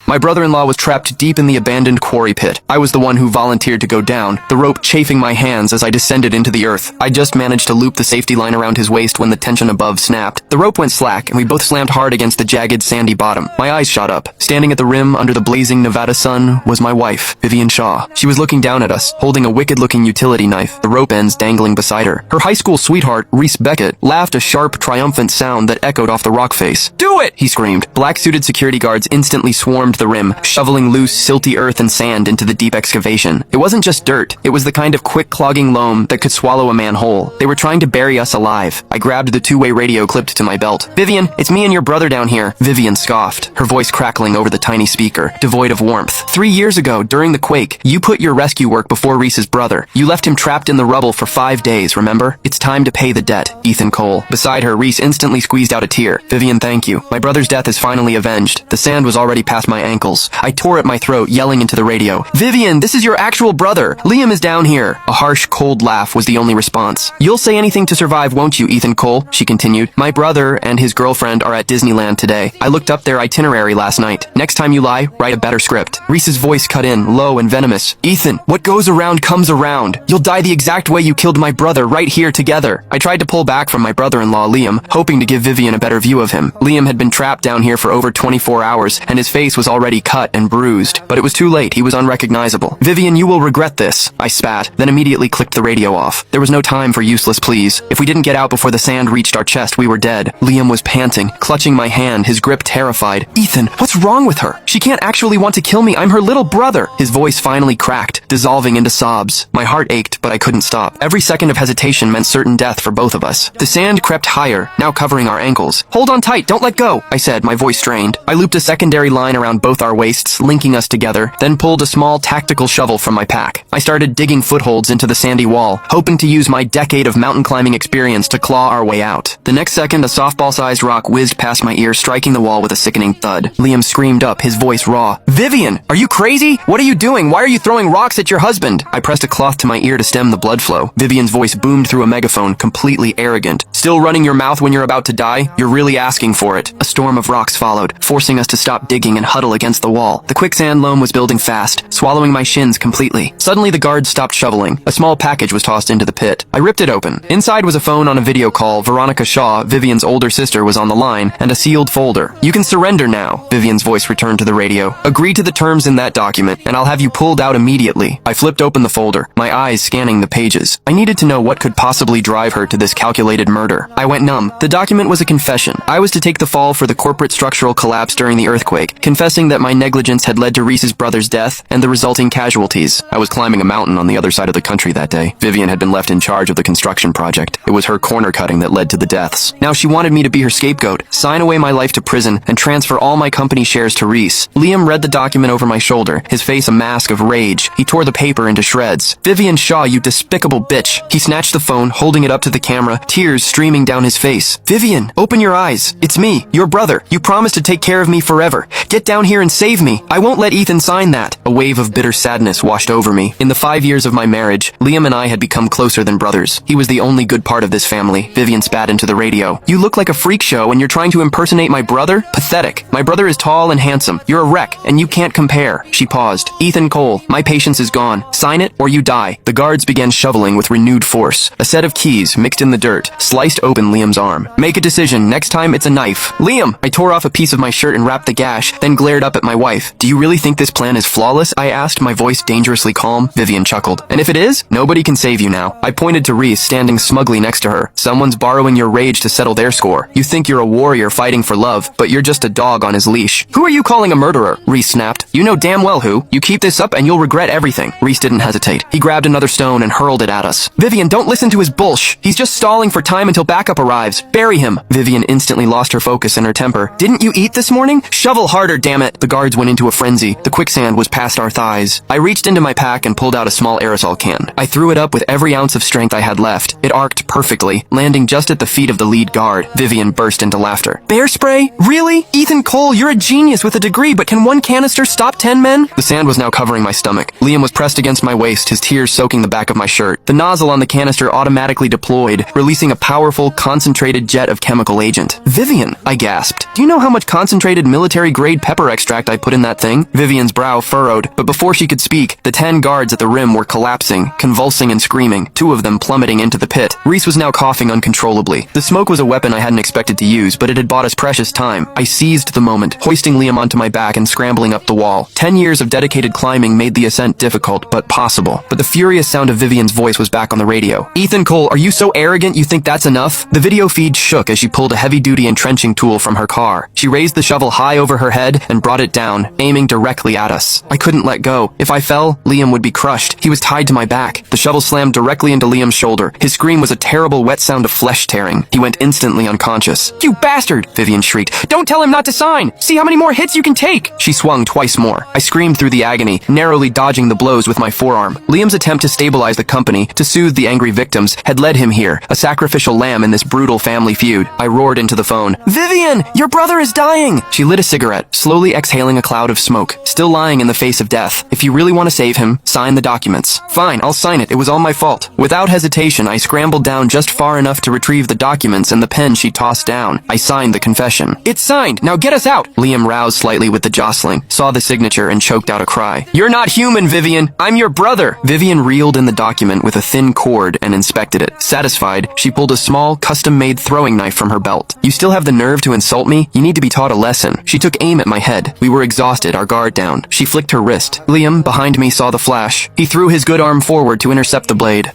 My brother-in-law was trapped deep in the abandoned quarry pit. I was the one who volunteered to go down, the rope chafing my hands as I descended into the earth. I just managed to loop the safety line around his waist when the tension above snapped. The rope went slack, and we both slammed hard against the jagged, sandy bottom. My eyes shot up. Standing at the rim under the blazing Nevada sun was my wife, Vivian Shaw. She was looking down at us, holding a wicked-looking utility knife, the rope ends dangling beside her. Her high school sweetheart, Reese Beckett, laughed a sharp, triumphant sound that echoed off the rock face. "Do it!" he screamed. Black-suited security guards instantly swarmed the rim, shoveling loose, silty earth and sand into the deep excavation. It wasn't just dirt. It was the kind of quick, clogging loam that could swallow a man whole. They were trying to bury us alive. I grabbed the two-way radio clipped to my belt. "Vivian, it's me and your brother down here." Vivian scoffed, her voice crackling over the tiny speaker, devoid of warmth. "3 years ago, during the quake, you put your rescue work before Reese's brother. You left him trapped in the rubble for 5 days, remember? It's time to pay the debt." Ethan Cole. Beside her, Reese instantly squeezed out a tear. "Vivian, thank you. My brother's death is finally avenged." The sand was already past my ankles. I tore at my throat, yelling into the radio, "Vivian, this is your actual brother. Liam is down here." A harsh, cold laugh was the only response. "You'll say anything to survive, won't you, Ethan Cole?" she continued. "My brother and his girlfriend are at Disneyland today. I looked up their itinerary last night. Next time you lie, write a better script." Reese's voice cut in, low and venomous. "Ethan, what goes around comes around. You'll die the exact way you killed my brother right here together." I tried to pull back from my brother-in-law, Liam, hoping to give Vivian a better view of him. Liam had been trapped down here for over 24 hours, and his face was already cut and bruised. But it was too late. He was unrecognizable. "Vivian, you will regret this," I spat, then immediately clicked the radio off. There was no time for useless pleas. If we didn't get out before the sand reached our chest, we were dead. Liam was panting, clutching my hand, his grip terrified. "Ethan, what's wrong with her? She can't actually want to kill me. I'm her little brother." His voice finally cracked, dissolving into sobs. My heart ached, but I couldn't stop. Every second of hesitation meant certain death for both of us. The sand crept higher, now covering our ankles. "Hold on tight, don't let go," I said, my voice strained. I looped a secondary line around both our waists, linking us together, then pulled a small tactical shovel from my pack. I started digging footholds into the sandy wall, hoping to use my decade of mountain climbing experience to claw our way out. The next second, a softball-sized rock whizzed past my ear, striking the wall with a sickening thud. Liam screamed up, his voice raw. "Vivian, are you crazy? What are you doing? Why are you throwing rocks at your husband?" I pressed a cloth to my ear to stem the blood flow. Vivian's voice boomed through a megaphone, completely arrogant. "Still running your mouth when you're about to die? You're really asking for it." A storm of rocks followed, forcing us to stop digging and huddle against the wall. The quicksand loam was building fast, swallowing my shins completely. Suddenly, the guards stopped shoveling. A small package was tossed into the pit. I ripped it open. Inside was a phone on a video call. Veronica Shaw, Vivian's older sister, was on the line, and a sealed folder. "You can surrender now," Vivian's voice returned to the radio. "Agree to the terms in that document, and I'll have you pulled out immediately." I flipped open the folder, my eyes scanning the pages. I needed to know what could possibly drive her to this calculated murder. I went numb. The document was a confession. I was to take the fall for the corporate structural collapse during the earthquake, confessing that my negligence had led to Reese's brother's death and the resulting casualties. I was climbing a mountain on the other side of the country that day. Vivian had been left in charge of the construction project. It was her corner cutting that led to the deaths. Now she wanted me to be her scapegoat, sign away my life to prison, and transfer all my company shares to Reese. Liam read the document over my shoulder, his face a mask of rage. He tore the paper into shreds. "Vivian Shaw, you despicable bitch." He snatched the phone, holding it up to the camera, tears streaming down his face. "Vivian, open your eyes. It's me, your brother. You promised to take care of me forever. Get down here and save me. I won't let Ethan sign that." A wave of bitter sadness washed over me. In the 5 years of my marriage, Liam and I had become closer than brothers. He was the only good part of this family. Vivian spat into the radio. "You look like a freak show and you're trying to impersonate my brother? Pathetic. My brother is tall and handsome. You're a wreck, and you can't compare." She paused. "Ethan Cole, my patience is gone. Sign it or you die." The guards began shoveling with renewed force. A set of keys, mixed in the dirt, sliced open Liam's arm. "Make a decision. Next time it's a knife." "Liam!" I tore off a piece of my shirt and wrapped the gash, then glared up at my wife. "Do you really think this plan is flawless?" I asked, my voice dangerously calm. Vivian chuckled. "And if it is, nobody can save you now." I pointed to Reese, standing smugly next to her. "Someone's borrowing your rage to settle their score. You think you're a warrior fighting for love, but you're just a dog on his leash." "Who are you calling a murderer?" Reese snapped. "You know damn well who. You keep this up and you'll regret everything." Reese didn't hesitate. He grabbed another stone and hurled it at us. "Vivian, don't listen to his bullsh. He's just stalling for time until backup arrives. Bury him." Vivian instantly lost her focus and her temper. "Didn't you eat this morning? Shovel harder, damn it." The guards went into a frenzy. The quicksand was past our thighs. I reached into my pack and pulled out a small aerosol can. I threw it up with every ounce of strength I had left. It arced perfectly, landing just at the feet of the lead guard. Vivian burst into laughter. "Bear spray? Really? Ethan Cole, you're a genius with a degree, but can one canister stop 10 men? The sand was now covering my stomach. Liam was pressed against my waist, his tears soaking the back of my shirt. The nozzle on the canister automatically deployed, releasing a powerful, concentrated jet of chemical agent. "Vivian," I gasped. "Do you know how much concentrated military-grade pepper extract I put in that thing? Vivian's brow furrowed, but before she could speak, the 10 guards at the rim were collapsing, convulsing and screaming, 2 of them plummeting into the pit. Reese was now coughing uncontrollably. The smoke was a weapon I hadn't expected to use, but it had bought us precious time. I seized the moment, hoisting Liam onto my back and scrambling up the wall. 10 years of dedicated climbing made the ascent difficult, but possible. But the furious sound of Vivian's voice was back on the radio. "Ethan Cole, are you so arrogant you think that's enough?" The video feed shook as she pulled a heavy-duty entrenching tool from her car. She raised the shovel high over her head and brought it down, aiming directly at us. I couldn't let go. If I fell, Liam would be crushed. He was tied to my back. The shovel slammed directly into Liam's shoulder. His scream was a terrible wet sound of flesh tearing. He went instantly unconscious. "You bastard!" Vivian shrieked. "Don't tell him not to sign! See how many more hits you can take!" She swung twice more. I screamed through the agony, narrowly dodging the blows with my forearm. Liam's attempt to stabilize the company, to soothe the angry victims, had led him here, a sacrificial lamb in this brutal family feud. I roared into the phone. "Vivian! Your brother is dying!" She lit a cigarette, slowly exhaling a cloud of smoke. "Still lying in the face of death. If you really want to save him, sign the documents." "Fine, I'll sign it. It was all my fault." Without hesitation, I scrambled down just far enough to retrieve the documents and the pen she tossed down. I signed the confession. "It's signed! Now get us out!" Liam roused slightly with the jostling, saw the signature, and choked out a cry. "You're not human, Vivian! I'm your brother!" Vivian reeled in the document with a thin cord and inspected it. Satisfied, she pulled a small, custom-made throwing knife from her belt. "You still have the nerve to insult me? You need to be taught a lesson." She took aim at my head. We were exhausted, our guard down. She flicked her wrist. Liam, behind me, saw the flash. He threw his good arm forward to intercept the blade.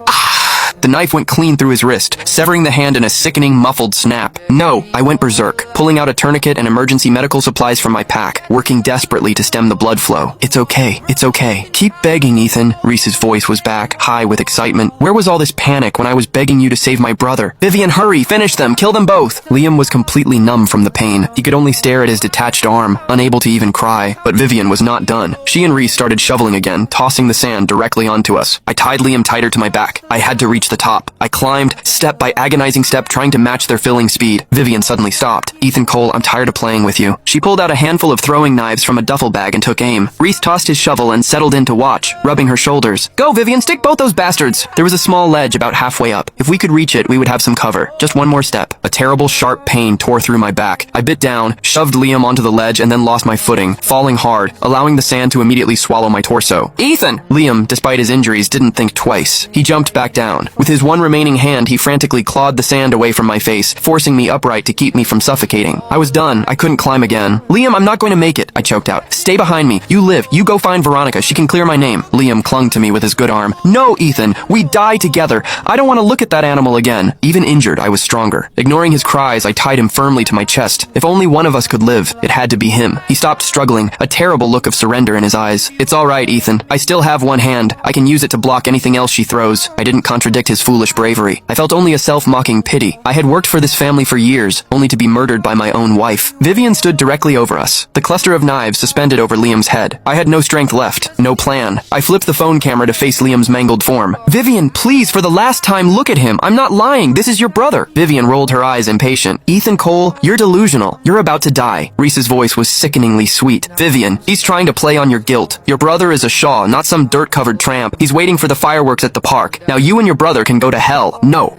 The knife went clean through his wrist, severing the hand in a sickening, muffled snap. "No!" I went berserk, pulling out a tourniquet and emergency medical supplies from my pack, working desperately to stem the blood flow. "It's okay. It's okay. Keep begging, Ethan." Reese's voice was back, high with excitement. "Where was all this panic when I was begging you to save my brother? Vivian, hurry! Finish them! Kill them both!" Liam was completely numb from the pain. He could only stare at his detached arm, unable to even cry. But Vivian was not done. She and Reese started shoveling again, tossing the sand directly onto us. I tied Liam tighter to my back. I had to reach the top. I climbed, step by agonizing step, trying to match their filling speed. Vivian suddenly stopped. "Ethan Cole, I'm tired of playing with you." She pulled out a handful of throwing knives from a duffel bag and took aim. Reese tossed his shovel and settled in to watch, rubbing her shoulders. "Go, Vivian, stick both those bastards!" There was a small ledge about halfway up. If we could reach it, we would have some cover. Just one more step. A terrible, sharp pain tore through my back. I bit down, shoved Liam onto the ledge, and then lost my footing, falling hard, allowing the sand to immediately swallow my torso. "Ethan!" Liam, despite his injuries, didn't think twice. He jumped back down. With his one remaining hand, he frantically clawed the sand away from my face, forcing me upright to keep me from suffocating. I was done. I couldn't climb again. "Liam, I'm not going to make it," I choked out. "Stay behind me. You live. You go find Veronica. She can clear my name." Liam clung to me with his good arm. "No, Ethan. We die together. I don't want to look at that animal again." Even injured, I was stronger. Ignoring his cries, I tied him firmly to my chest. If only one of us could live, it had to be him. He stopped struggling, a terrible look of surrender in his eyes. "It's all right, Ethan. I still have one hand. I can use it to block anything else she throws." I didn't contradict his foolish bravery. I felt only a self-mocking pity. I had worked for this family for years, only to be murdered by my own wife. Vivian stood directly over us, the cluster of knives suspended over Liam's head. I had no strength left, no plan. I flipped the phone camera to face Liam's mangled form. "Vivian, please, for the last time, look at him. I'm not lying. This is your brother." Vivian rolled her eyes impatient. "Ethan Cole, you're delusional. You're about to die." Reese's voice was sickeningly sweet. "Vivian, he's trying to play on your guilt. Your brother is a Shaw, not some dirt-covered tramp. He's waiting for the fireworks at the park. Now you and your brother can go to hell." "No."